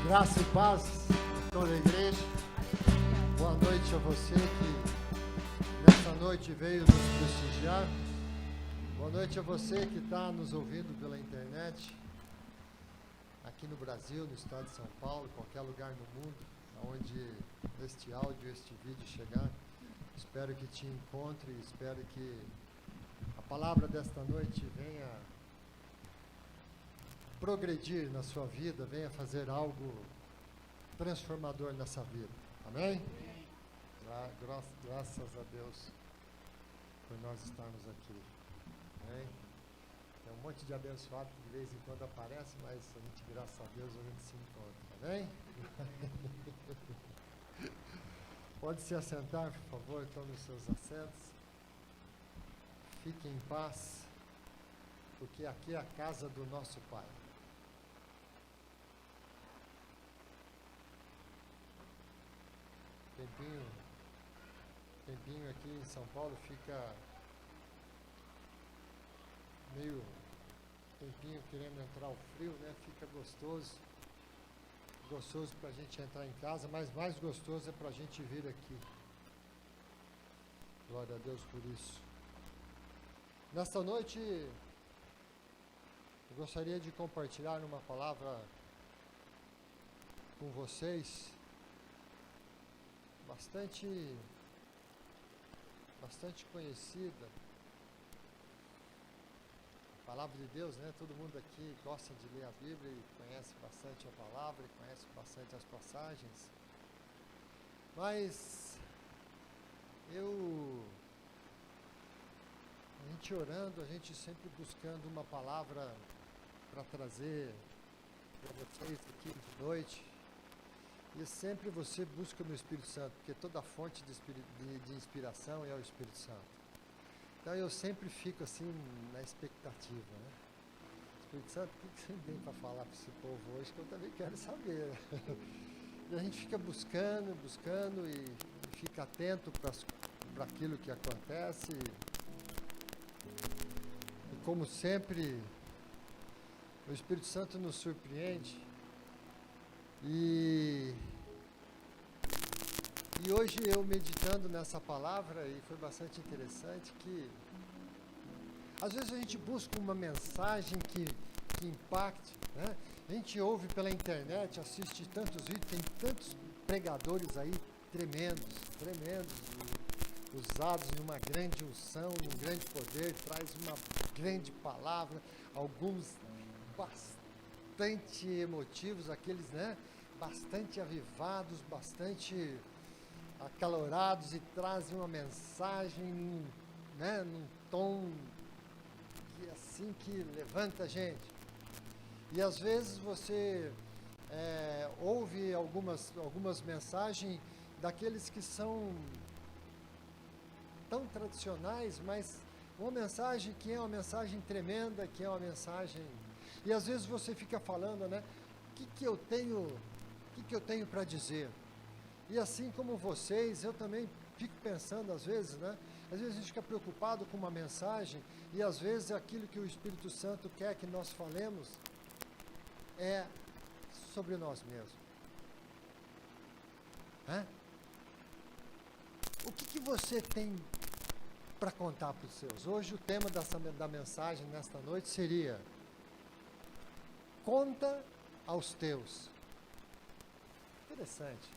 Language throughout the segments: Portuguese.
Graça e paz a toda a igreja. Boa noite a você que nessa noite veio nos prestigiar. Boa noite a você que está nos ouvindo pela internet, aqui no Brasil, no estado de São Paulo, qualquer lugar no mundo, onde este áudio, este vídeo chegar. Espero que te encontre, espero que a palavra desta noite venha progredir na sua vida, venha fazer algo transformador nessa vida. Amém? Graças a Deus por nós estarmos aqui. Amém? Tem um monte de abençoado que de vez em quando aparece, mas a gente, graças a Deus, a gente se encontra. Amém? Pode se assentar, por favor, tome os seus assentos. Fiquem em paz, porque aqui é a casa do nosso Pai. Tempinho aqui em São Paulo fica meio tempinho querendo entrar o frio, né? Fica gostoso para a gente entrar em casa, mas mais gostoso é para a gente vir aqui. Glória a Deus por isso. Nesta noite, eu gostaria de compartilhar uma palavra com vocês, bastante conhecida. A palavra de Deus, né? Todo mundo aqui gosta de ler a Bíblia e conhece bastante a palavra, e conhece bastante as passagens. Mas a gente orando, a gente sempre buscando uma palavra para trazer para vocês aqui de noite. E sempre você busca no Espírito Santo, porque toda fonte de inspiração é o Espírito Santo. Então eu sempre fico assim na expectativa, né? Espírito Santo, o que você tem para falar para esse povo hoje, que eu também quero saber. E a gente fica buscando e fica atento para aquilo que acontece. E como sempre, o Espírito Santo nos surpreende. E hoje eu meditando nessa palavra, e foi bastante interessante, que às vezes a gente busca uma mensagem que impacte, né? A gente ouve pela internet, assiste tantos vídeos, tem tantos pregadores aí tremendos, usados numa grande unção, num grande poder, traz uma grande palavra, alguns bastante emotivos, aqueles, né, bastante avivados, bastante acalorados e trazem uma mensagem, né, num tom que assim que levanta a gente. E às vezes você ouve algumas mensagens daqueles que são tão tradicionais, mas uma mensagem que é uma mensagem tremenda, que é uma mensagem. E às vezes você fica falando, né? O que eu tenho para dizer? E assim como vocês, eu também fico pensando às vezes, né? Às vezes a gente fica preocupado com uma mensagem e às vezes aquilo que o Espírito Santo quer que nós falemos é sobre nós mesmos. O que você tem para contar para os seus? Hoje o tema da mensagem nesta noite seria: conta aos teus. Interessante.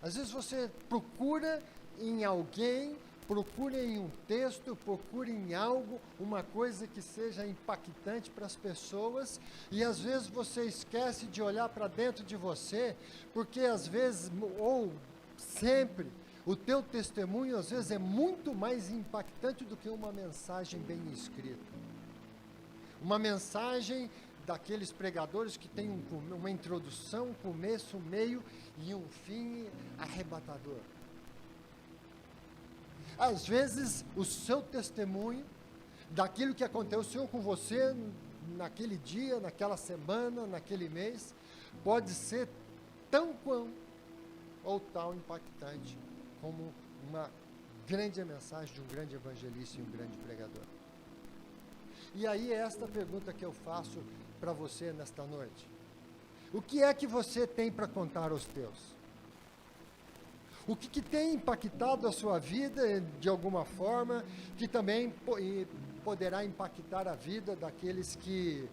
Às vezes você procura em alguém, procura em um texto, procura em algo, uma coisa que seja impactante para as pessoas, e às vezes você esquece de olhar para dentro de você, porque às vezes, ou sempre, o teu testemunho às vezes é muito mais impactante do que uma mensagem bem escrita. Uma mensagem daqueles pregadores que tem uma introdução, um começo, um meio e um fim arrebatador. Às vezes, o seu testemunho, daquilo que aconteceu com você naquele dia, naquela semana, naquele mês, pode ser tão ou tal impactante como uma grande mensagem de um grande evangelista e um grande pregador. E aí é esta pergunta que eu faço para você nesta noite. O que é que você tem para contar aos teus? O que tem impactado a sua vida de alguma forma, que também poderá impactar a vida daqueles que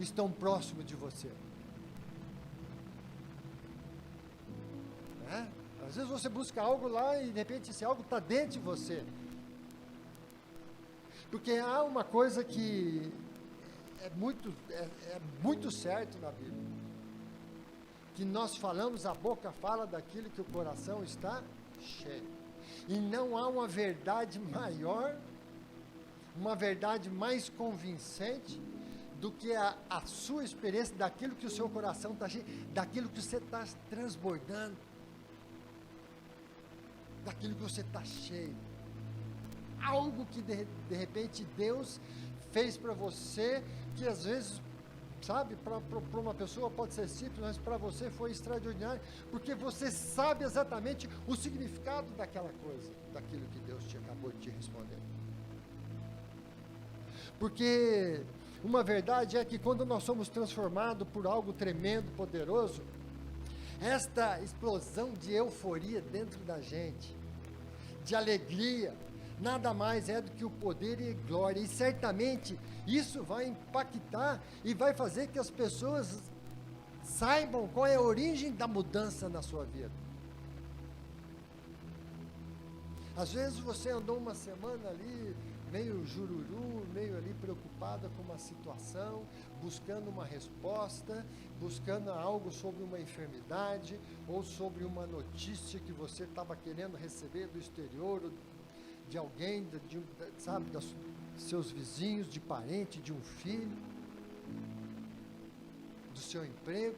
estão próximos de você? Às vezes você busca algo lá e de repente esse algo está dentro de você. Porque há uma coisa que é muito certo na Bíblia. Que nós falamos, a boca fala daquilo que o coração está cheio. E não há uma verdade maior, uma verdade mais convincente do que a sua experiência daquilo que o seu coração está cheio, daquilo que você está transbordando, daquilo que você está cheio. Algo que de repente Deus fez para você, que às vezes, sabe, para uma pessoa pode ser simples, mas para você foi extraordinário, porque você sabe exatamente o significado daquela coisa, daquilo que Deus acabou de te responder. Porque uma verdade é que quando nós somos transformados por algo tremendo, poderoso, esta explosão de euforia dentro da gente, de alegria, nada mais é do que o poder e glória, e certamente isso vai impactar e vai fazer que as pessoas saibam qual é a origem da mudança na sua vida. Às vezes você andou uma semana ali, meio jururu, meio ali preocupada com uma situação, buscando uma resposta, buscando algo sobre uma enfermidade, ou sobre uma notícia que você estava querendo receber do exterior, de alguém, sabe, dos seus vizinhos, de parente, de um filho, do seu emprego,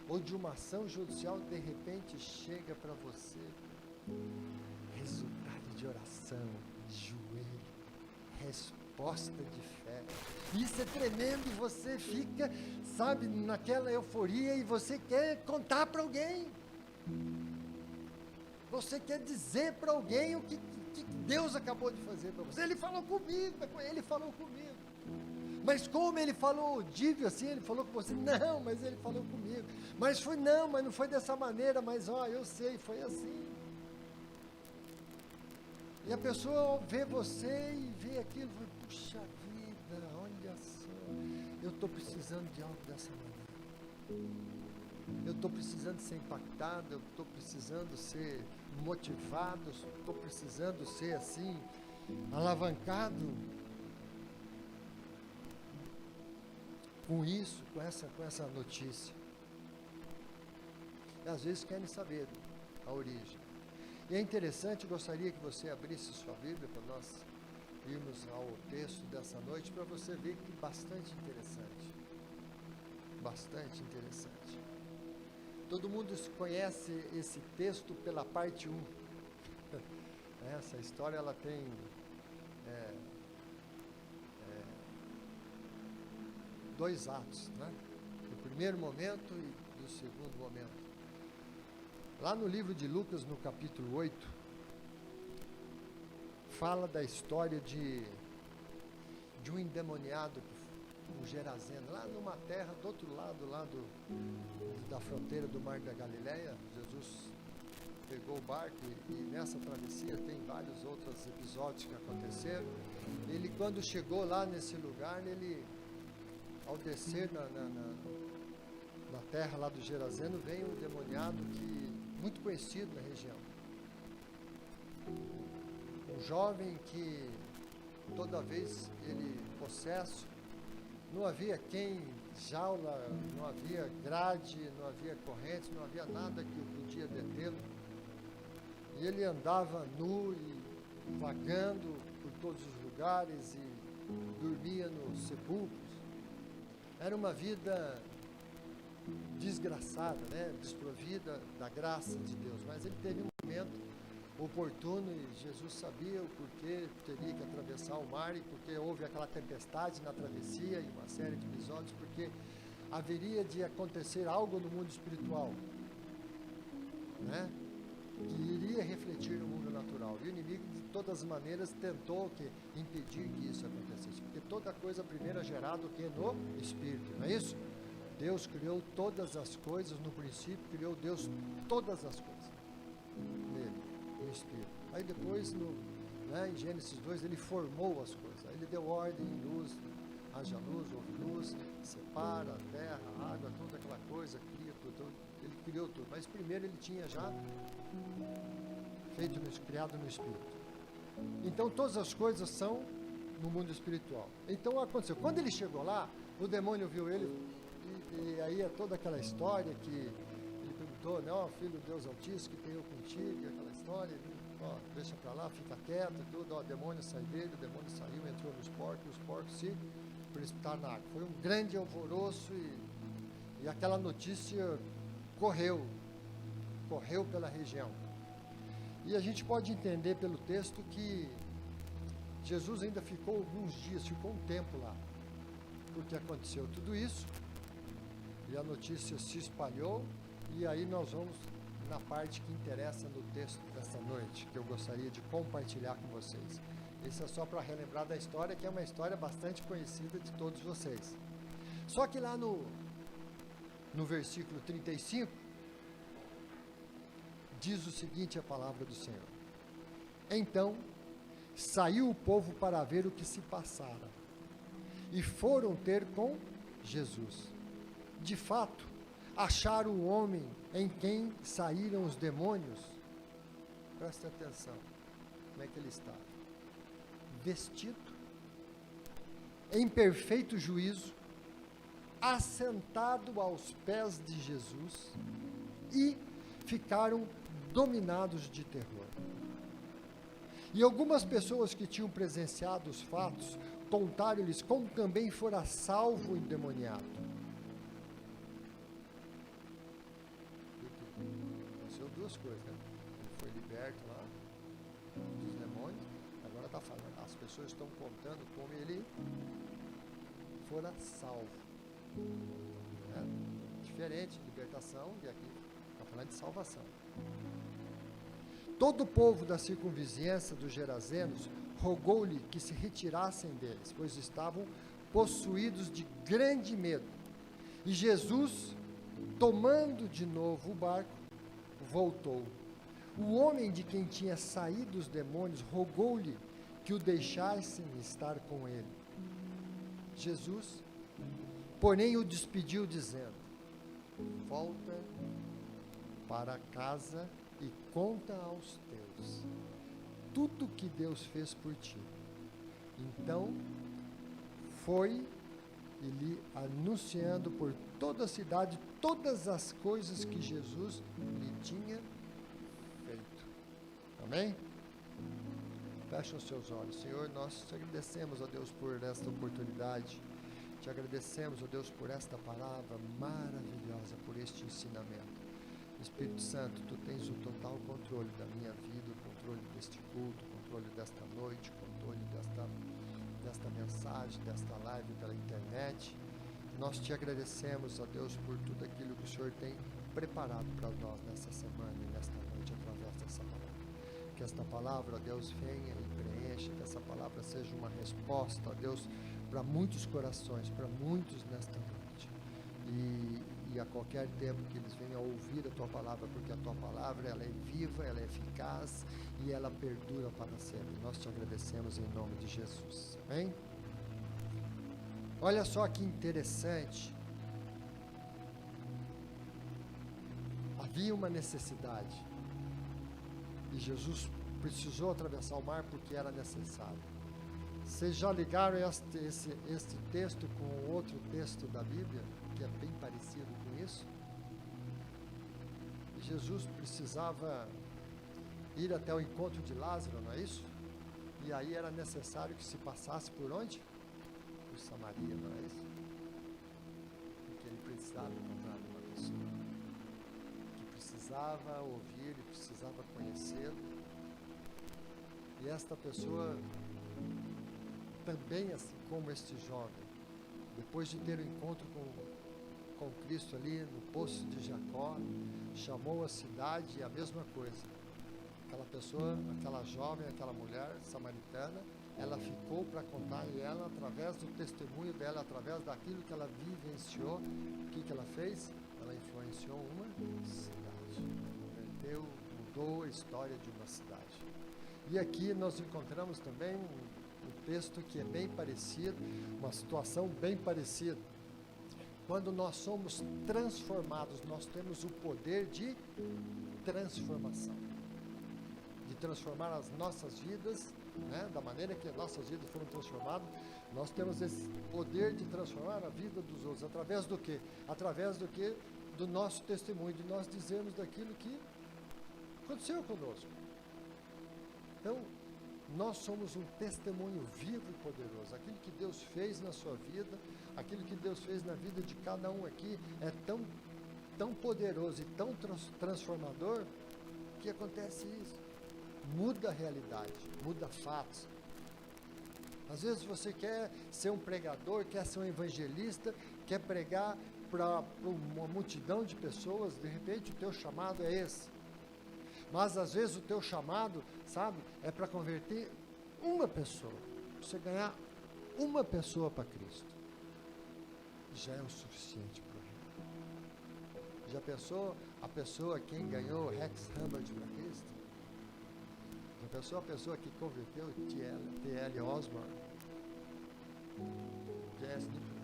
ou de uma ação judicial, de repente chega para você, resultado de oração, joelho, resposta de fé. Isso é tremendo e você fica, sabe, naquela euforia e você quer contar para alguém. Você quer dizer para alguém o que Deus acabou de fazer para você. Ele falou comigo. Mas como ele falou audível assim, ele falou com você? Não, mas ele falou comigo. Mas não foi dessa maneira, mas eu sei, foi assim. E a pessoa vê você e vê aquilo e fala, puxa vida, olha só, eu estou precisando de algo dessa maneira. Eu estou precisando ser impactado, eu estou precisando ser motivado, estou precisando ser assim, alavancado com isso, com essa notícia. E às vezes querem saber a origem. E é interessante, gostaria que você abrisse sua Bíblia para nós irmos ao texto dessa noite, para você ver que bastante interessante. Bastante interessante. Todo mundo conhece esse texto pela parte 1. Essa história ela tem dois atos, né? O primeiro momento e o segundo momento. Lá no livro de Lucas, no capítulo 8, fala da história de um endemoniado, um Geraseno, lá numa terra do outro lado, da fronteira do Mar da Galileia. Jesus pegou o barco e nessa travessia tem vários outros episódios que aconteceram. Ele, quando chegou lá nesse lugar, ele, ao descer na terra lá do Geraseno, veio um endemoniado muito conhecido na região. Um jovem que toda vez ele possesso, não havia jaula, não havia grade, não havia correntes, não havia nada que podia detê-lo. E ele andava nu e vagando por todos os lugares e dormia nos sepulcros. Era uma vida desgraçada, né? Desprovida da graça de Deus. Mas ele teve um momento oportuno e Jesus sabia o porquê teria que atravessar o mar e porque houve aquela tempestade na travessia e uma série de episódios, porque haveria de acontecer algo no mundo espiritual, né? Que iria refletir no mundo natural. E o inimigo de todas as maneiras tentou impedir que isso acontecesse, porque toda coisa primeiro é gerada no espírito, não é isso? Deus criou todas as coisas, no princípio criou Deus todas as coisas, nele, no Espírito. Aí depois, em Gênesis 2, ele formou as coisas, aí ele deu ordem, luz, haja luz, houve luz, separa a terra, a água, toda aquela coisa, cria tudo, ele criou tudo, mas primeiro ele tinha já criado no Espírito. Então todas as coisas são no mundo espiritual. Então aconteceu, quando ele chegou lá, o demônio viu ele, e aí é toda aquela história que ele perguntou, né, filho do Deus Altíssimo, que tem eu contigo, e aquela história, deixa pra lá, fica quieto e tudo, o demônio sai dele, o demônio saiu, entrou nos porcos, e os porcos se precipitaram na água. Foi um grande alvoroço e aquela notícia correu pela região. E a gente pode entender pelo texto que Jesus ainda ficou alguns dias, ficou um tempo lá, porque aconteceu tudo isso, e a notícia se espalhou, e aí nós vamos na parte que interessa no texto dessa noite, que eu gostaria de compartilhar com vocês. Isso é só para relembrar da história, que é uma história bastante conhecida de todos vocês. Só que lá no versículo 35, diz o seguinte, a palavra do Senhor: então saiu o povo para ver o que se passara, e foram ter com Jesus. De fato, acharam o homem em quem saíram os demônios. Presta atenção, como é que ele estava? Vestido, em perfeito juízo, assentado aos pés de Jesus, e ficaram dominados de terror. E algumas pessoas que tinham presenciado os fatos contaram-lhes como também fora salvo o endemoniado. Aconteceu duas coisas, né? Ele foi liberto lá dos demônios, agora está falando, as pessoas estão contando como ele fora salvo. Diferente de libertação, e aqui está falando de salvação. Todo o povo da circunvizinhança dos Gerazenos rogou-lhe que se retirassem deles, pois estavam possuídos de grande medo. E Jesus, tomando de novo o barco, voltou. O homem de quem tinha saído os demônios rogou-lhe que o deixassem estar com ele. Jesus, porém, o despediu, dizendo: volta para casa e conta aos teus tudo que Deus fez por ti. Então foi e lhe anunciando por toda a cidade todas as coisas que Jesus lhe tinha feito. Amém? Fecha os seus olhos. Senhor, nós te agradecemos, ó Deus, por esta oportunidade. Te agradecemos, ó Deus, por esta palavra maravilhosa, por este ensinamento. Espírito Santo, tu tens o total controle da minha vida, o controle deste culto, o controle desta noite, o controle desta mensagem, desta live pela internet. Nós te agradecemos, ó Deus, por tudo aquilo que o Senhor tem preparado para nós nessa semana e nesta noite, através dessa palavra. Que esta palavra, ó Deus, venha e preencha, que essa palavra seja uma resposta, ó Deus, para muitos corações, para muitos nesta noite. E a qualquer tempo que eles venham a ouvir a Tua palavra, porque a Tua palavra, ela é viva, ela é eficaz e ela perdura para sempre. Nós te agradecemos em nome de Jesus. Amém? Olha só que interessante. Havia uma necessidade e Jesus precisou atravessar o mar porque era necessário. Vocês já ligaram este texto com outro texto da Bíblia, que é bem parecido com isso? Jesus precisava ir até o encontro de Lázaro, não é isso? E aí era necessário que se passasse por onde? Por Samaria, não é isso? Porque ele precisava encontrar uma pessoa que precisava ouvir e precisava conhecê-lo. E esta pessoa também, assim como este jovem, depois de ter o encontro com Cristo ali no poço de Jacó, chamou a cidade e a mesma coisa. Aquela pessoa, aquela jovem, aquela mulher samaritana, ela ficou para contar, e ela, através do testemunho dela, através daquilo que ela vivenciou, o que ela fez? Ela influenciou uma cidade, mudou a história de uma cidade. E aqui nós encontramos também um texto que é bem parecido, uma situação bem parecida. Quando nós somos transformados, nós temos o poder de transformação, de transformar as nossas vidas, né, da maneira que as nossas vidas foram transformadas. Nós temos esse poder de transformar a vida dos outros, através do quê? Através do quê? Do nosso testemunho, de nós dizermos daquilo que aconteceu conosco. Então, nós somos um testemunho vivo e poderoso. Aquilo que Deus fez na sua vida, aquilo que Deus fez na vida de cada um aqui é tão poderoso e tão transformador que acontece isso. Muda a realidade, muda fatos. Às vezes você quer ser um pregador, quer ser um evangelista, quer pregar para uma multidão de pessoas, de repente o teu chamado é esse. Mas às vezes o teu chamado, sabe, é para converter uma pessoa. Você ganhar uma pessoa para Cristo. Já é o suficiente para ele. Já pensou a pessoa quem ganhou Rex Hubbard para Cristo? Já pensou a pessoa que converteu T.L. Osborne?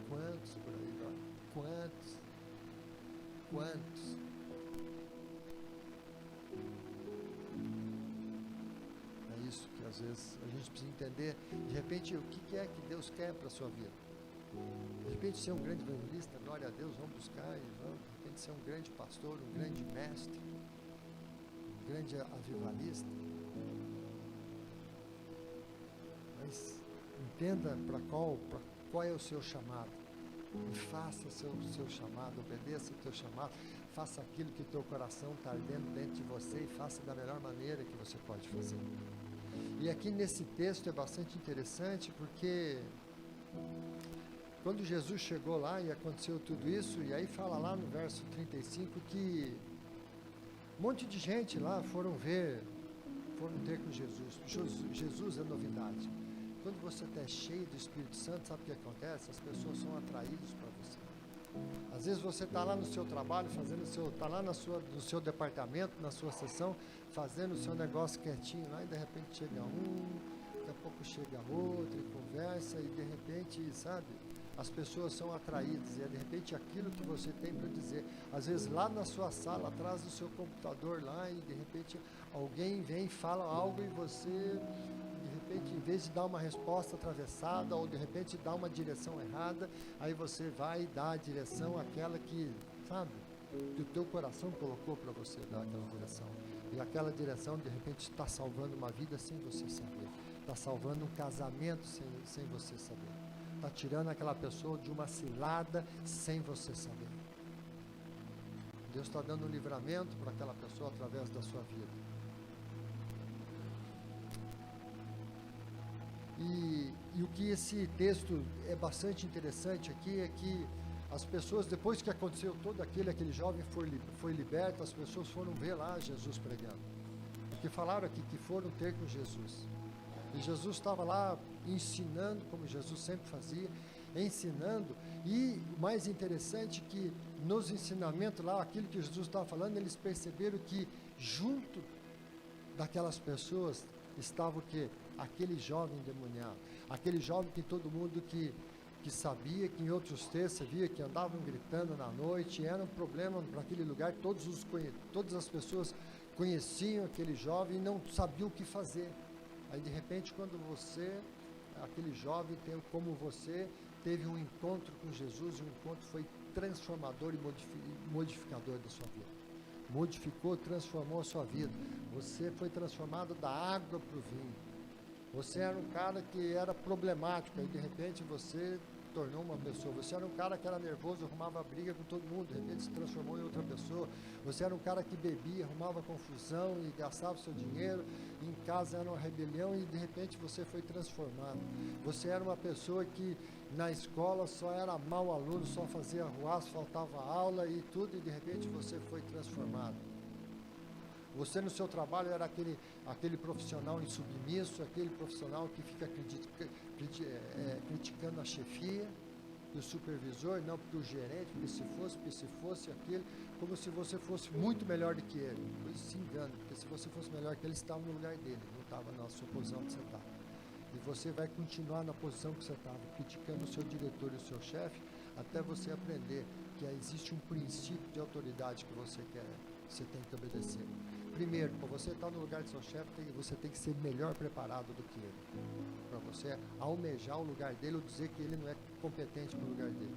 Quantos por aí, olha? Quantos? É isso que às vezes a gente precisa entender. De repente, o que é que Deus quer para a sua vida? De repente, ser um grande evangelista, glória a Deus, vamos buscar. E vamos, de repente, ser um grande pastor, um grande mestre, um grande avivalista. Mas entenda para qual é o seu chamado. E faça o seu chamado, obedeça o teu chamado, faça aquilo que o teu coração está ardendo dentro de você e faça da melhor maneira que você pode fazer. E aqui nesse texto é bastante interessante porque quando Jesus chegou lá e aconteceu tudo isso, e aí fala lá no verso 35 que um monte de gente lá foram ter com Jesus. Jesus é novidade. Quando você está cheio do Espírito Santo, sabe o que acontece? As pessoas são atraídas para você. Às vezes você está lá no seu trabalho, está lá no seu departamento, na sua sessão, fazendo o seu negócio quietinho lá, e de repente chega daqui a pouco chega outro, e conversa, e de repente, sabe, as pessoas são atraídas, e é de repente aquilo que você tem para dizer. Às vezes lá na sua sala, atrás do seu computador lá, e de repente alguém vem e fala algo e você, de repente, em vez de dar uma resposta atravessada, ou de repente dar uma direção errada, aí você vai e dá a direção àquela que, sabe, que o teu coração colocou para você dar aquela direção. E aquela direção, de repente, está salvando uma vida sem você saber. Está salvando um casamento sem você saber. Está tirando aquela pessoa de uma cilada sem você saber. Deus está dando um livramento para aquela pessoa através da sua vida. E o que esse texto é bastante interessante aqui é que as pessoas, depois que aconteceu todo aquele jovem foi liberto, as pessoas foram ver lá Jesus pregando. Porque falaram aqui que foram ter com Jesus. E Jesus estava lá ensinando, como Jesus sempre fazia, ensinando. E o mais interessante é que nos ensinamentos lá, aquilo que Jesus estava falando, eles perceberam que junto daquelas pessoas estava o quê? Aquele jovem endemoniado, aquele jovem que todo mundo que sabia, que em outros textos você via que andavam gritando na noite, era um problema para aquele lugar, todas as pessoas conheciam aquele jovem e não sabiam o que fazer. Aí de repente, quando aquele jovem como você, teve um encontro com Jesus, e o encontro foi transformador e modificador da sua vida. Modificou, transformou a sua vida. Você foi transformado da água para o vinho. Você era um cara que era problemático, aí de repente você tornou uma pessoa. Você era um cara que era nervoso, arrumava briga com todo mundo, de repente se transformou em outra pessoa. Você era um cara que bebia, arrumava confusão e gastava seu dinheiro, e em casa era uma rebelião, e de repente você foi transformado. Você era uma pessoa que na escola só era mau aluno, só fazia arruaço, faltava aula e tudo, e de repente você foi transformado. Você no seu trabalho era aquele profissional insubmisso, aquele profissional que fica criticando a chefia, e o supervisor, não, porque o gerente, porque se fosse aquele, como se você fosse muito melhor do que ele. Pois se engana, porque se você fosse melhor que ele, estava no lugar dele, não estava na sua posição que você estava. E você vai continuar na posição que você estava, criticando o seu diretor e o seu chefe, até você aprender que existe um princípio de autoridade que você tem que obedecer. Primeiro, para você estar no lugar do seu chefe, você tem que ser melhor preparado do que ele. Para você almejar o lugar dele ou dizer que ele não é competente para o lugar dele.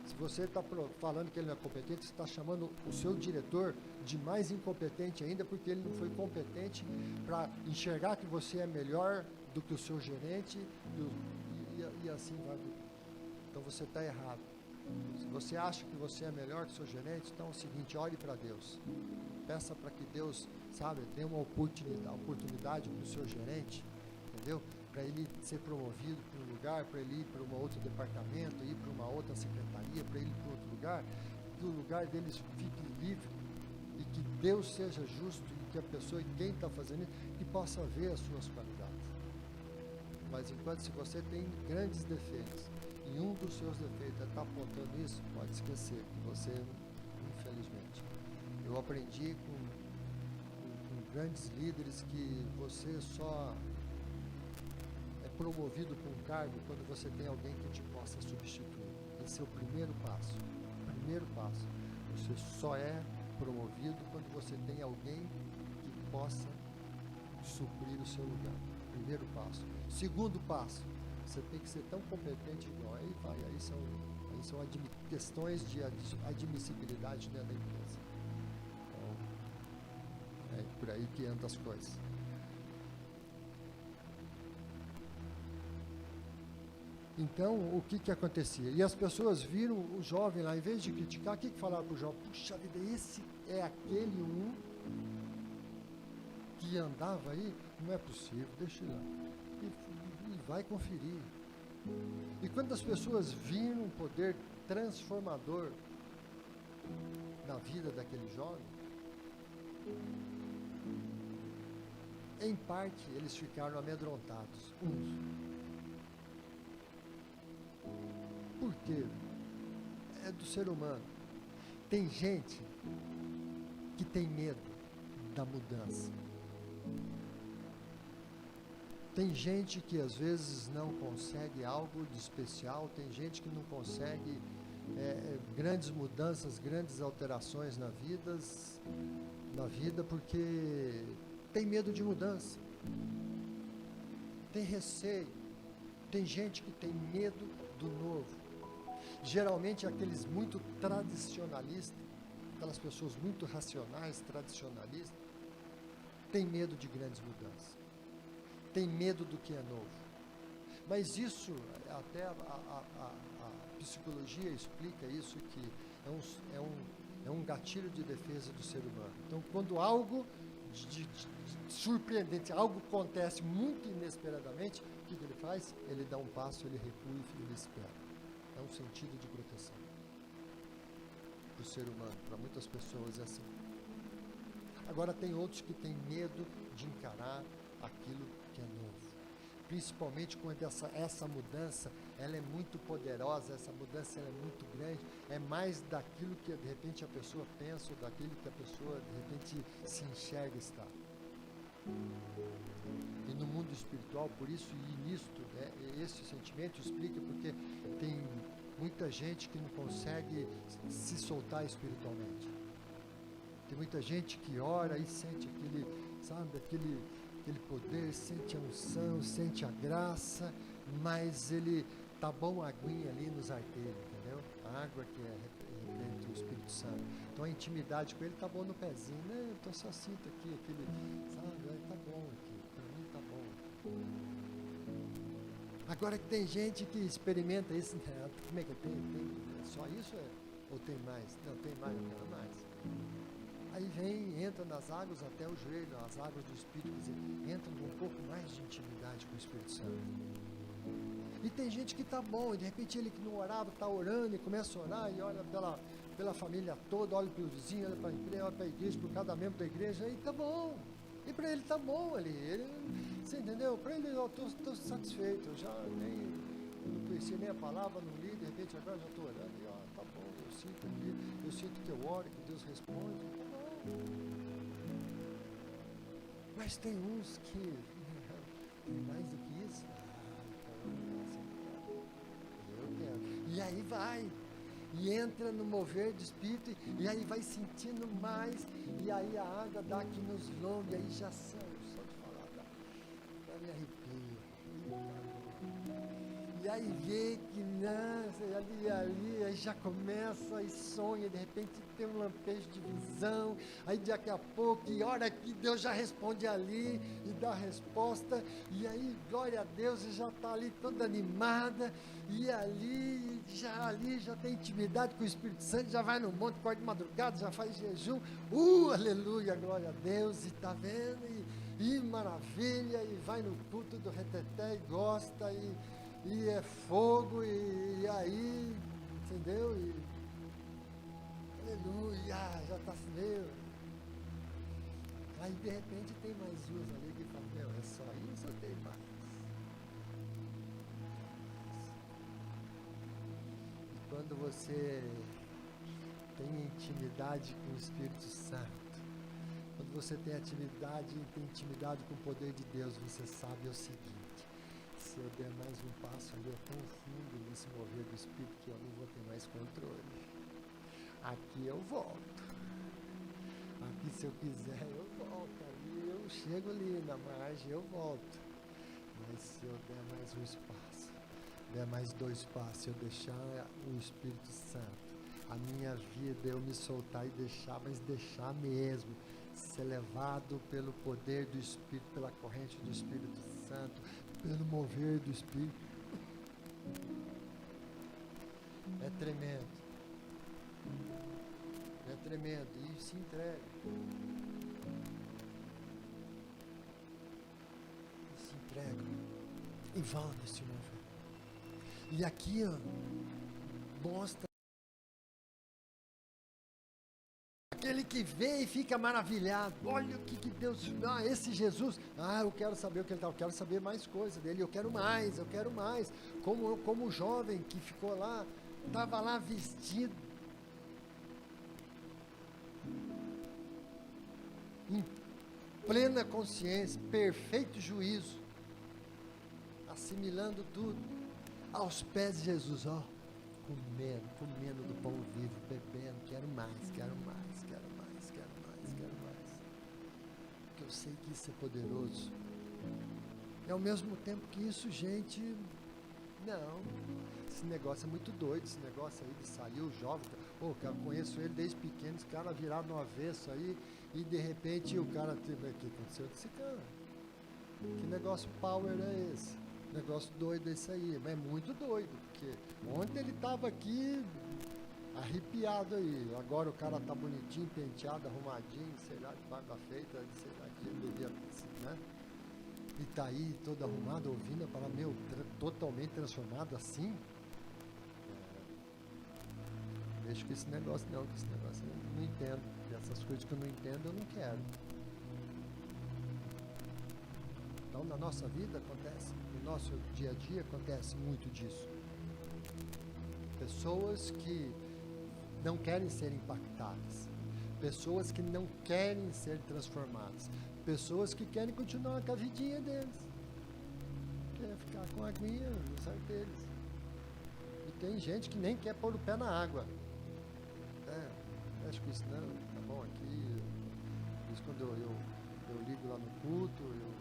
Se você está falando que ele não é competente, você está chamando o seu diretor de mais incompetente ainda, porque ele não foi competente para enxergar que você é melhor do que o seu gerente e assim vai. Então você está errado. Se você acha que você é melhor que o seu gerente, então é o seguinte, ore para Deus. Peça para que Deus, dê uma oportunidade para o seu gerente, entendeu? Para ele ser promovido para um lugar, para ele ir para um outro departamento, ir para uma outra secretaria, para ele ir para outro lugar, que o lugar deles fique livre e que Deus seja justo e que a pessoa, quem está fazendo isso, que possa ver as suas qualidades. Mas enquanto se você tem grandes defeitos e um dos seus defeitos está apontando isso, pode esquecer que você, infelizmente, eu aprendi com grandes líderes que você só é promovido para um cargo quando você tem alguém que te possa substituir. Esse é o primeiro passo. Primeiro passo. Você só é promovido quando você tem alguém que possa suprir o seu lugar. Primeiro passo. Segundo passo, você tem que ser tão competente igual. Aí são questões de admissibilidade dentro da empresa. Então, é por aí que andam as coisas. Então, o que acontecia? E as pessoas viram o jovem lá, em vez de criticar, o que falaram para o jovem? Puxa vida, esse é aquele que andava aí? Não é possível, deixa ele lá. E vai conferir. E quando as pessoas viram um poder transformador na vida daquele jovem, em parte eles ficaram amedrontados, uns. Por quê? É do ser humano. Tem gente que tem medo da mudança. Tem gente que às vezes não consegue algo de especial, tem gente que não consegue grandes mudanças, grandes alterações na vida porque tem medo de mudança, tem receio, tem gente que tem medo do novo. Geralmente aqueles muito tradicionalistas, aquelas pessoas muito racionais, tradicionalistas, têm medo de grandes mudanças. Tem medo do que é novo. Mas isso, até a psicologia explica isso, que é um gatilho de defesa do ser humano. Então, quando algo de surpreendente, algo acontece muito inesperadamente, o que ele faz? Ele dá um passo, ele recua e ele espera. É um sentido de proteção. Para o ser humano, para muitas pessoas é assim. Agora tem outros que têm medo de encarar aquilo que é novo. Principalmente quando essa mudança, ela é muito poderosa, essa mudança ela é muito grande, é mais daquilo que de repente a pessoa pensa, ou daquilo que a pessoa de repente se enxerga estar. E no mundo espiritual, por isso, e nisto, esse sentimento explica porque tem muita gente que não consegue se soltar espiritualmente. Tem muita gente que ora e sente aquele poder, sente a unção, sente a graça, mas ele tá bom a aguinha ali nos arteiros, entendeu? A água que representa o Espírito Santo. Então a intimidade com ele tá bom no pezinho, né? Então só sinto aqui, tá bom aqui, para mim tá bom. Agora que tem gente que experimenta isso, né? Como é que tem? Só isso? Ou tem mais? Não, tem mais, não quero mais. Aí entra nas águas até o joelho, as águas do Espírito, quer dizer, entra num pouco mais de intimidade com o Espírito Santo. E tem gente que está bom, e de repente ele que não orava, está orando e começa a orar e olha pela família toda, olha para o vizinho, olha para a empresa, olha para a igreja, para cada membro da igreja, e está bom. E para ele está bom ali. Você entendeu? Para ele, eu estou satisfeito, eu já não conhecia nem a palavra, não li, de repente agora já estou orando, e tá bom, eu sinto que eu oro, que Deus responde, tá bom. Mas tem uns que tem mais do que isso. Eu quero. E aí vai. E entra no mover do Espírito, e aí vai sentindo mais, e aí a água dá aqui nos lombos, e aí já só de falar, dá me arrepio. E aí vê que não, aí já começa, e sonha, de repente tem um lampejo de visão, aí daqui a pouco, e hora que Deus já responde ali, e dá a resposta, e aí, glória a Deus, e já está ali toda animada, e ali já tem intimidade com o Espírito Santo, já vai no monte, acorda de madrugada, já faz jejum, aleluia, glória a Deus, e está vendo, e maravilha, e vai no culto do reteté, e gosta, e é fogo, e aí, entendeu? E, aleluia, já está meu. Aí de repente tem mais uns ali que falam, meu, é só isso ou tem mais? E quando você tem intimidade com o Espírito Santo, quando você tem intimidade com o poder de Deus, você sabe o seguinte: se eu der mais um passo ali, é tão fundo nesse mover do Espírito que eu não vou ter mais controle. Aqui eu volto. Aqui, se eu quiser, eu volto. Ali eu chego ali na margem, eu volto. Mas se eu der mais um espaço, der mais 2 passos, eu deixar o Espírito Santo, a minha vida, eu me soltar e deixar, mas deixar mesmo, ser levado pelo poder do Espírito, pela corrente do Espírito Santo, pelo mover do Espírito. É tremendo. É tremendo. E se entrega. Se entrega. E vão nesse mover. E aqui, mostra aquele que vê e fica maravilhado. Olha o que Deus... esse Jesus... eu quero saber o que ele está... Eu quero saber mais coisas dele. Eu quero mais. Como o jovem que ficou lá, estava lá vestido em plena consciência, perfeito juízo, assimilando tudo, aos pés de Jesus, comendo do pão vivo, bebendo, quero mais, porque eu sei que isso é poderoso. E ao mesmo tempo que isso, gente, não, esse negócio é muito doido, esse negócio aí de sair, o jovem, eu conheço ele desde pequeno, esse cara virado no avesso aí, e de repente o cara, o que aconteceu com esse cara? Que negócio power é esse? Negócio doido esse aí, mas é muito doido, porque ontem ele estava aqui arrepiado aí, agora o cara tá bonitinho, penteado, arrumadinho, sei lá, de barba feita, sei lá, que ele devia, né? E tá aí todo arrumado, ouvindo a palavra, totalmente transformado assim. Deixa com esse negócio não, que esse negócio eu não entendo, e essas coisas que eu não entendo eu não quero. Então na nossa vida acontece, no nosso dia a dia acontece muito disso. Pessoas que não querem ser impactadas, pessoas que não querem ser transformadas, pessoas que querem continuar com a vidinha deles, quer ficar com a aguinha nos arteiros. E tem gente que nem quer pôr o pé na água. Acho que isso não, tá bom aqui. Isso quando eu ligo lá no culto, eu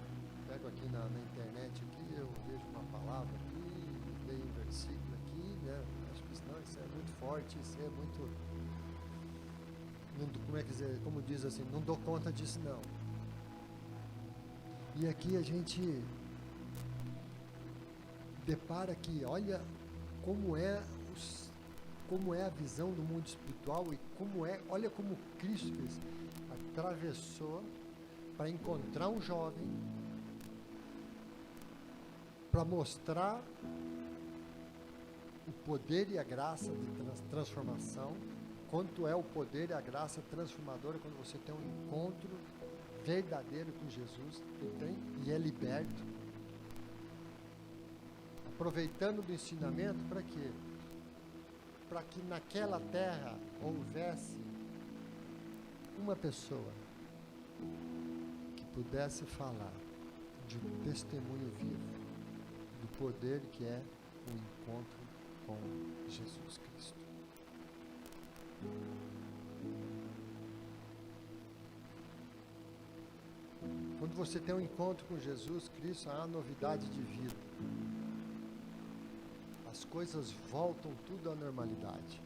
pego aqui na internet aqui, eu vejo uma palavra aqui, leio um versículo aqui, né? Acho que isso é muito forte, isso é muito... como diz assim, não dou conta disso não. E aqui a gente depara que, olha como é a visão do mundo espiritual e olha como Cristo atravessou para encontrar um jovem, para mostrar o poder e a graça de transformação, quanto é o poder e a graça transformadora quando você tem um encontro verdadeiro com Jesus e é liberto. Aproveitando do ensinamento, para quê? Para que naquela terra houvesse uma pessoa que pudesse falar de um testemunho vivo do poder que é o encontro com Jesus Cristo. Quando você tem um encontro com Jesus Cristo, há novidade de vida. As coisas voltam tudo à normalidade.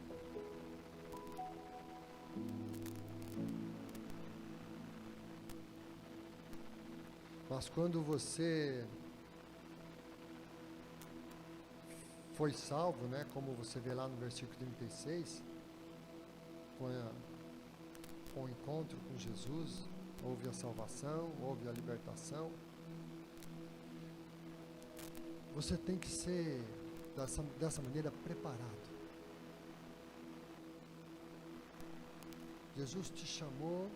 Mas quando você foi salvo, né, como você vê lá no versículo 36, com o encontro com Jesus, houve a salvação, houve a libertação. Você tem que ser dessa maneira preparado. Jesus te chamou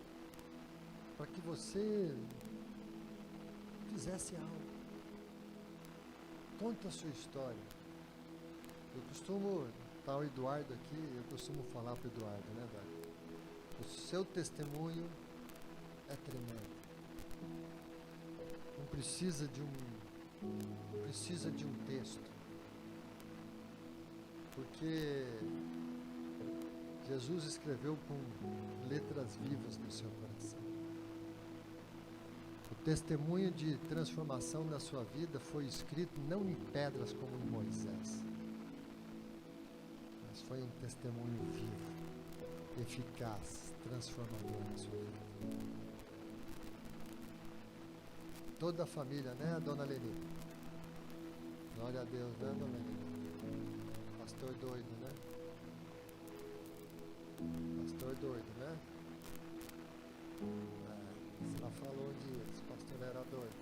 para que você fizesse algo. Conta a sua história. Eu costumo, tá o Eduardo aqui, eu costumo falar para o Eduardo, né, velho? O seu testemunho é tremendo. Não precisa de um texto. Porque Jesus escreveu com letras vivas no seu coração. O testemunho de transformação na sua vida foi escrito não em pedras como em Moisés, mas foi um testemunho vivo, eficaz, transformador na sua vida. Toda a família, né, Dona Leni? Glória a Deus, né, Dona Leni? Pastor doido, né? Pastor doido, né? Ela falou um dia, esse pastor era doido.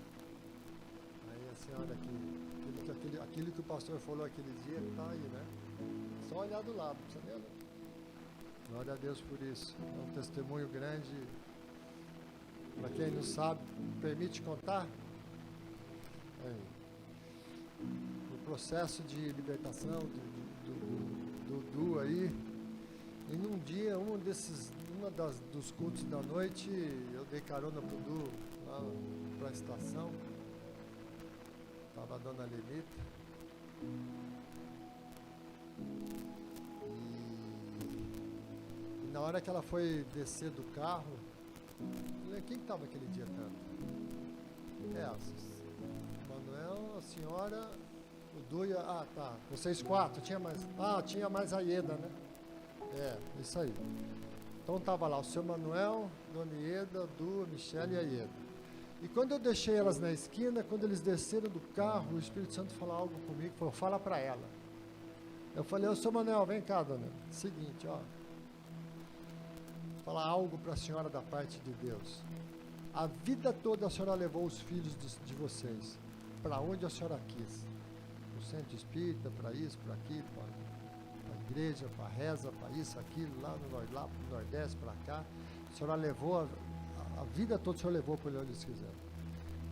Aí a senhora aquilo que o pastor falou aquele dia, está aí, né? Só olhar do lado, não precisa nem olhar. Glória a Deus por isso. É um testemunho grande. Para quem não sabe, permite contar? O processo de libertação do Dudu aí. E num dia, dos cultos da noite, eu dei carona pro Dudu lá para a estação. Estava a dona Lenita. E na hora que ela foi descer do carro, eu falei, quem estava aquele dia tanto? Manuel, a senhora, o Duia, tá, vocês quatro, tinha mais a Ieda, né? Isso aí. Então estava lá o seu Manuel, Dona Ieda, Du, Michele e a Ieda. E quando eu deixei elas na esquina, quando eles desceram do carro, o Espírito Santo falou algo comigo, falou, fala para ela. Eu falei, ô seu Manuel, vem cá, dona. Seguinte, ó. Falar algo para a senhora da parte de Deus. A vida toda a senhora levou os filhos de vocês para onde a senhora quis. Para o centro espírita, para isso, para aquilo, para a igreja, para a reza, para isso, aquilo, lá para o Nordeste, para cá. A senhora levou, a vida toda a senhora levou para onde eles quiseram.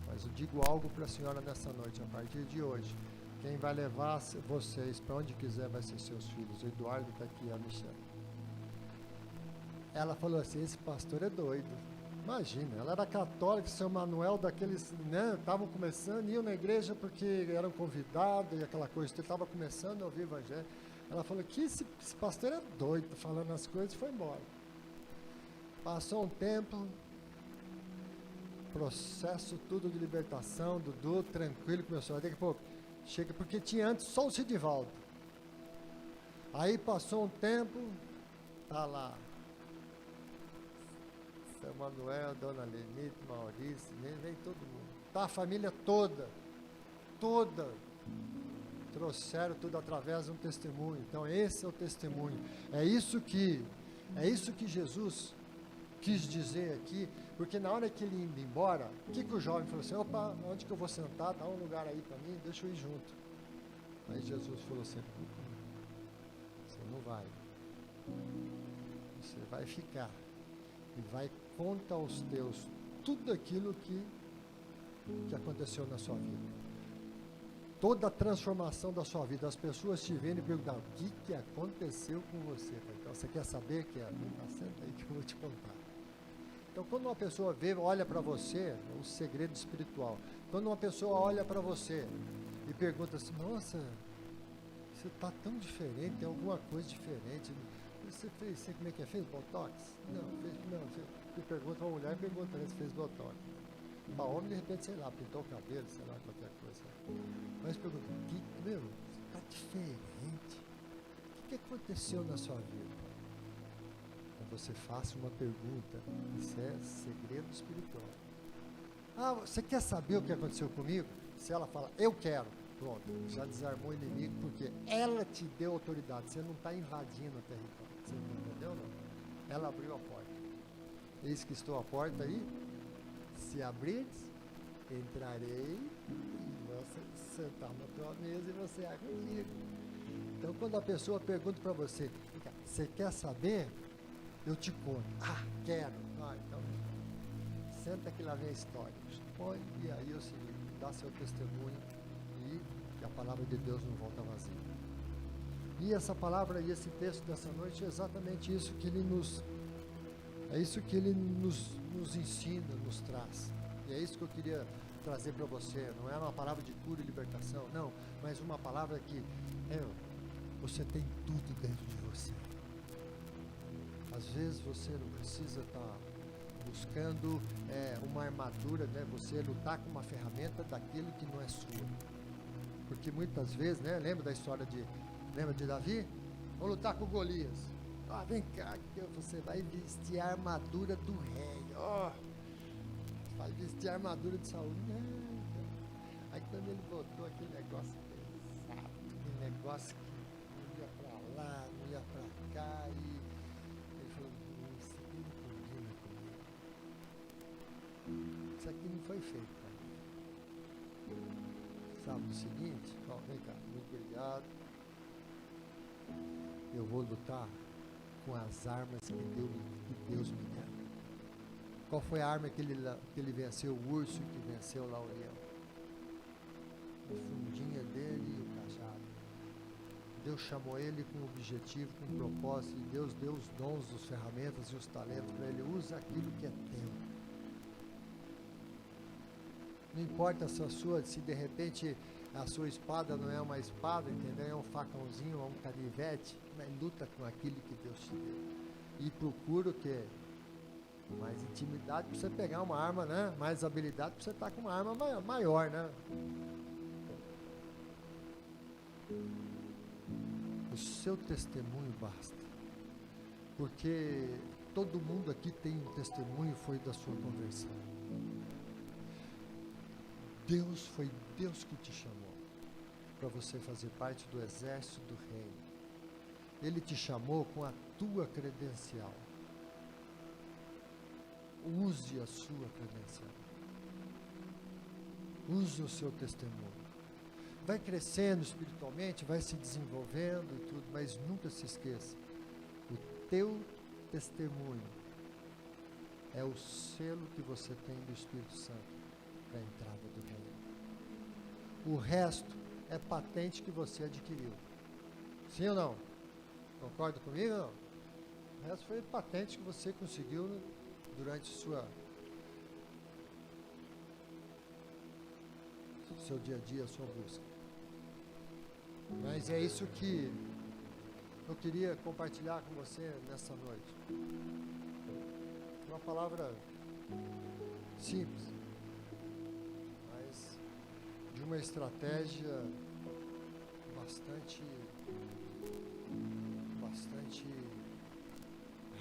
Mas eu digo algo para a senhora nessa noite, a partir de hoje. Quem vai levar vocês para onde quiser vai ser seus filhos. O Eduardo está aqui, a Michelle. Ela falou assim, esse pastor é doido. Imagina, ela era católica, seu Manuel daqueles, né, estavam começando, iam na igreja porque eram convidados e aquela coisa, ele estava começando a ouvir o evangelho. Ela falou que esse pastor é doido, falando as coisas e foi embora. Passou um tempo, processo tudo de libertação, Dudu, tranquilo, começou a daqui a pouco, chega, porque tinha antes só o Sidivaldo. Aí passou um tempo, tá lá. Seu Manuel, Dona Lenita, Maurício, vem todo mundo. Tá a família toda, trouxeram tudo através de um testemunho. Então esse é o testemunho. É isso que Jesus quis dizer aqui, porque na hora que ele ia embora, o que o jovem falou assim, opa, onde que eu vou sentar? Dá um lugar aí para mim, deixa eu ir junto. Aí Jesus falou assim, não vai. Você vai ficar e vai contar aos teus tudo aquilo que aconteceu na sua vida. Toda a transformação da sua vida, as pessoas te vendo e perguntam, o que aconteceu com você? Então, você quer saber que senta aí que eu vou te contar. Então, quando uma pessoa olha para você, é um segredo espiritual. Quando uma pessoa olha para você e pergunta assim, nossa, você está tão diferente, tem alguma coisa diferente. Você como é que é? Fez Botox? Não. Me pergunta, uma mulher pergunta se fez Botox. Para homem, de repente, sei lá, pintou o cabelo, sei lá, qualquer coisa. Mas pergunta, você está diferente. O que aconteceu na sua vida? Então você faça uma pergunta, isso é segredo espiritual. Você quer saber o que aconteceu comigo? Se ela fala, eu quero, pronto, já desarmou o inimigo, porque ela te deu autoridade, você não está invadindo o território, você entendeu não? Ela abriu a porta. Eis que estou à porta aí, se abrires, entrarei e vou sentar na tua mesa e você é comigo. Então quando a pessoa pergunta para você, você quer saber? Eu te conto. Quero. Então, senta que lá vem a história. Põe, e aí é o seguinte, dá seu testemunho e que a palavra de Deus não volta vazia. E essa palavra e esse texto dessa noite é exatamente isso que ele nos ensina, nos traz. E é isso que eu queria trazer para você. Não é uma palavra de cura e libertação, não, mas uma palavra que você tem tudo dentro de você. Às vezes você não precisa estar buscando uma armadura, né? Você lutar com uma ferramenta daquilo que não é sua. Porque muitas vezes, né? Lembra de Davi? Vamos lutar com Golias. Vem cá, você vai vestir a armadura do rei. Vai vestir a armadura de Saul. Aí quando ele botou aquele negócio pesado, aquele negócio que não ia pra lá, não ia pra cá, e ele falou, isso aqui não combina comigo. Isso aqui não foi feito para mim. Sabe o seguinte? Vem cá, muito obrigado. Eu vou lutar com as armas que Deus me deu. Qual foi a arma que ele venceu o urso, que venceu lá o leão? A fundinha dele e o cajado. Deus chamou ele com um objetivo, com um propósito, e Deus deu os dons, as ferramentas e os talentos para ele. Usa aquilo que é teu. Não importa se de repente a sua espada não é uma espada, entendeu? É um facãozinho, é um canivete, mas luta com aquilo que Deus te deu. E procura o quê? Mais intimidade para você pegar uma arma, né? Mais habilidade para você estar com uma arma maior, né? O seu testemunho basta. Porque todo mundo aqui tem um testemunho, foi da sua conversão. Foi Deus que te chamou para você fazer parte do exército do reino. Ele te chamou com a tua credencial. Use a sua credencial. Use o seu testemunho. Vai crescendo espiritualmente, vai se desenvolvendo e tudo, mas nunca se esqueça. O teu testemunho é o selo que você tem do Espírito Santo para a entrada do reino. O resto é patente que você adquiriu. Sim ou não? Concorda comigo ou não? O resto foi patente que você conseguiu durante seu dia a dia, a sua busca. Mas é isso que eu queria compartilhar com você nessa noite. Uma palavra simples, mas de uma estratégia bastante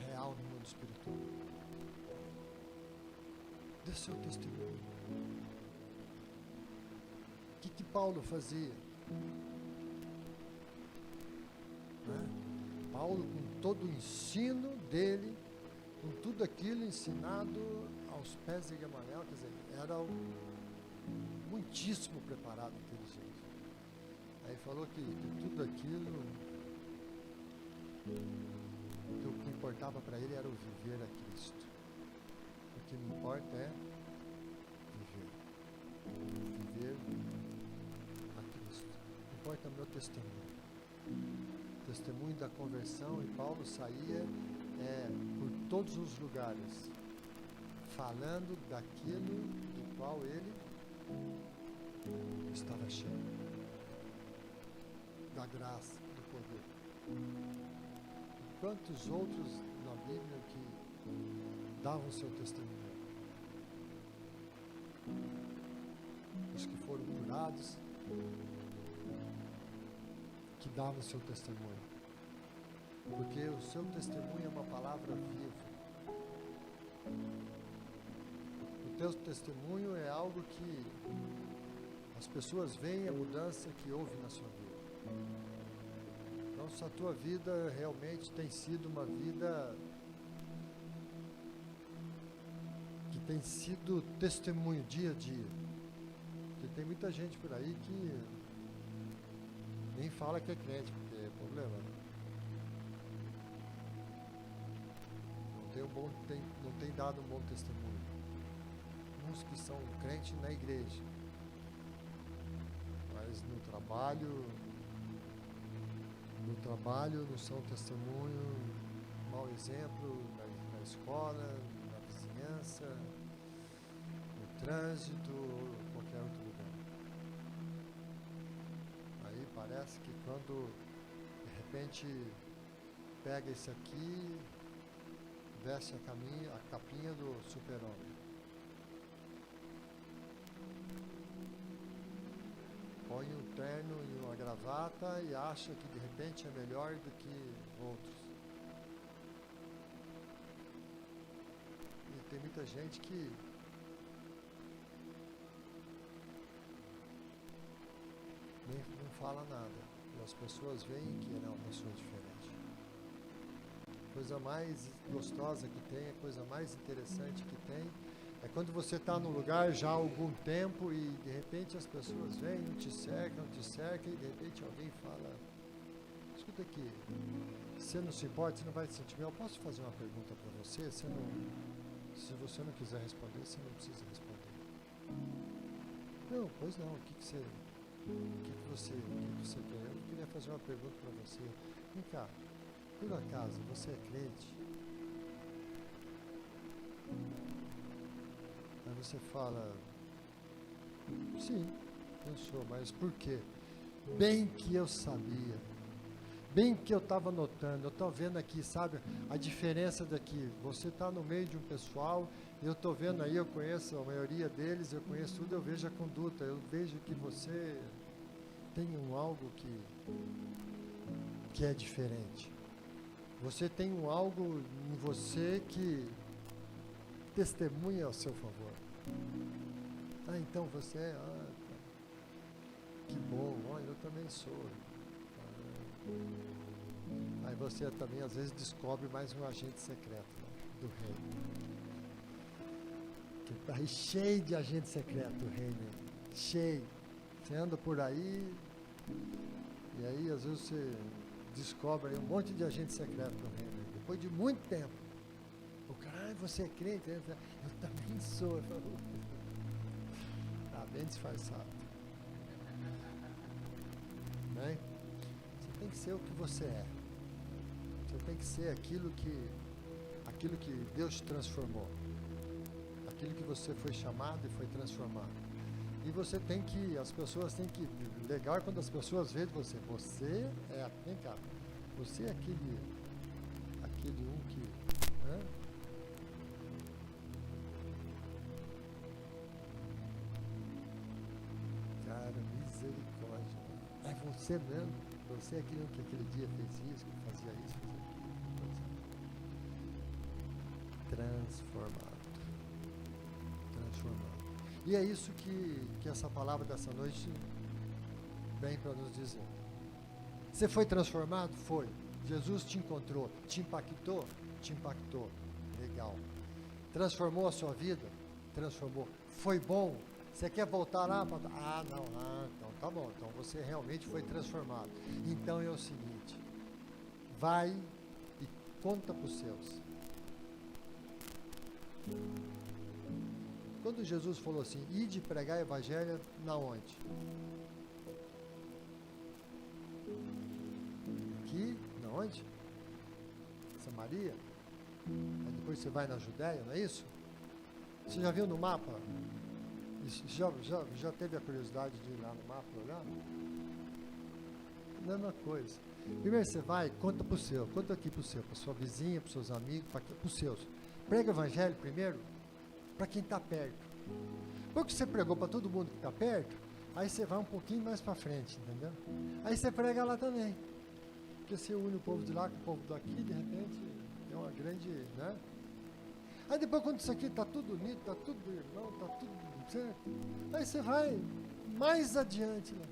real no mundo espiritual. Dê seu testemunho. O que Paulo fazia? Paulo, com todo o ensino dele, com tudo aquilo ensinado aos pés de Gamaliel, quer dizer, era muitíssimo preparado aquele jeito. Aí falou que tudo aquilo Então, o que importava para ele era o viver a Cristo. O que me importa é viver a Cristo. Importa o meu testemunho. Testemunho da conversão, e Paulo saía por todos os lugares, falando daquilo do qual ele estava cheio, da graça, do poder. Quantos outros na Bíblia que davam seu testemunho? Os que foram curados, que davam seu testemunho. Porque o seu testemunho é uma palavra viva. O teu testemunho é algo que as pessoas veem a mudança que houve na sua vida. Então, se a tua vida realmente tem sido uma vida que tem sido testemunho dia a dia. Porque tem muita gente por aí que nem fala que é crente, porque é problema. Não tem dado um bom testemunho. Uns que são crentes na igreja, mas no trabalho não são testemunho, mau exemplo na escola, na vizinhança, no trânsito, ou qualquer outro lugar. Aí parece que quando de repente pega esse aqui, veste a capinha do super-homem. Põe um terno e uma gravata e acha que de repente é melhor do que outros. E tem muita gente que não fala nada. E as pessoas veem que ele é uma pessoa diferente. Coisa mais gostosa que tem, a coisa mais interessante que tem, é quando você está num lugar já há algum tempo e de repente as pessoas vêm, te cercam e de repente alguém fala: escuta aqui, você não se importa, você não vai se sentir bem, eu posso fazer uma pergunta para você? Se você não quiser responder, você não precisa responder. Não, pois não, o que você quer? Eu queria fazer uma pergunta para você. Vem cá, por acaso você é crente? Aí você fala: sim, eu sou, mas por quê? Bem que eu sabia, bem que eu estava notando, eu estou vendo aqui, sabe, a diferença daqui. Você está no meio de um pessoal, eu estou vendo aí, eu conheço a maioria deles, eu conheço tudo, eu vejo a conduta, eu vejo que você tem algo que é diferente. Você tem algo em você que testemunha ao seu favor. Ah, então você é, que bom, olha, eu também sou. Aí você também às vezes descobre mais um agente secreto, né, do reino. Que está aí cheio de agente secreto do reino, cheio. Você anda por aí e aí às vezes você descobre aí um monte de agente secreto do reino, depois de muito tempo. O cara: você é crente? Eu também sou. Está bem disfarçado. Né? Você tem que ser o que você é. Você tem que ser aquilo que Deus te transformou. Aquilo que você foi chamado e foi transformado. E você tem que, as pessoas têm que, legal quando as pessoas veem você. Você é, vem cá, você é aquele um que... Né? Cara, misericórdia. É você mesmo. Você é aquele que aquele dia fez isso, que fazia isso, fazia aquilo. Transformado. E é isso que essa palavra dessa noite vem para nos dizer. Você foi transformado? Foi. Jesus te encontrou. Te impactou? Te impactou. Legal. Transformou a sua vida? Transformou. Foi bom? Você quer voltar lá? Não. Então tá bom. Então você realmente foi transformado. Então é o seguinte. vai e conta para os seus. Quando Jesus falou assim, ide pregar o evangelho, na onde? Aqui, na onde? Samaria? Aí depois você vai na Judéia, não é isso? Você já viu no mapa? Já teve a curiosidade de ir lá no mapa olhar? Mesma coisa. Primeiro você vai, conta para o seu, conta aqui para o seu, para sua vizinha, para os seus amigos, para os seus. Prega o evangelho primeiro para quem está perto. Porque você pregou para todo mundo que está perto, aí você vai um pouquinho mais para frente, entendeu? Aí você prega lá também. Porque você une o povo de lá com o povo daqui, de repente é uma grande, né? Aí depois quando isso aqui está tudo unido, está tudo irmão, está tudo certo, aí você vai mais adiante lá.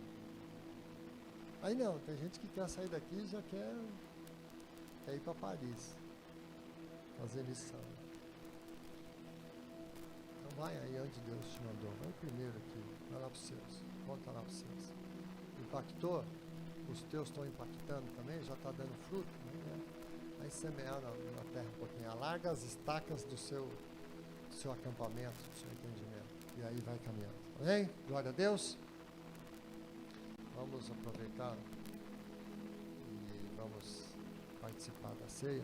Aí não, tem gente que quer sair daqui e já quer ir para Paris, fazer missão. Então vai aí onde Deus te mandou, vai primeiro aqui, vai lá para os seus, volta lá para os seus. Impactou? Os teus estão impactando também, já está dando fruto, né? Aí semear na terra um pouquinho, alarga as estacas do seu acampamento, do seu entendimento, e aí vai caminhando. Amém? Glória a Deus. Vamos aproveitar e vamos participar da ceia.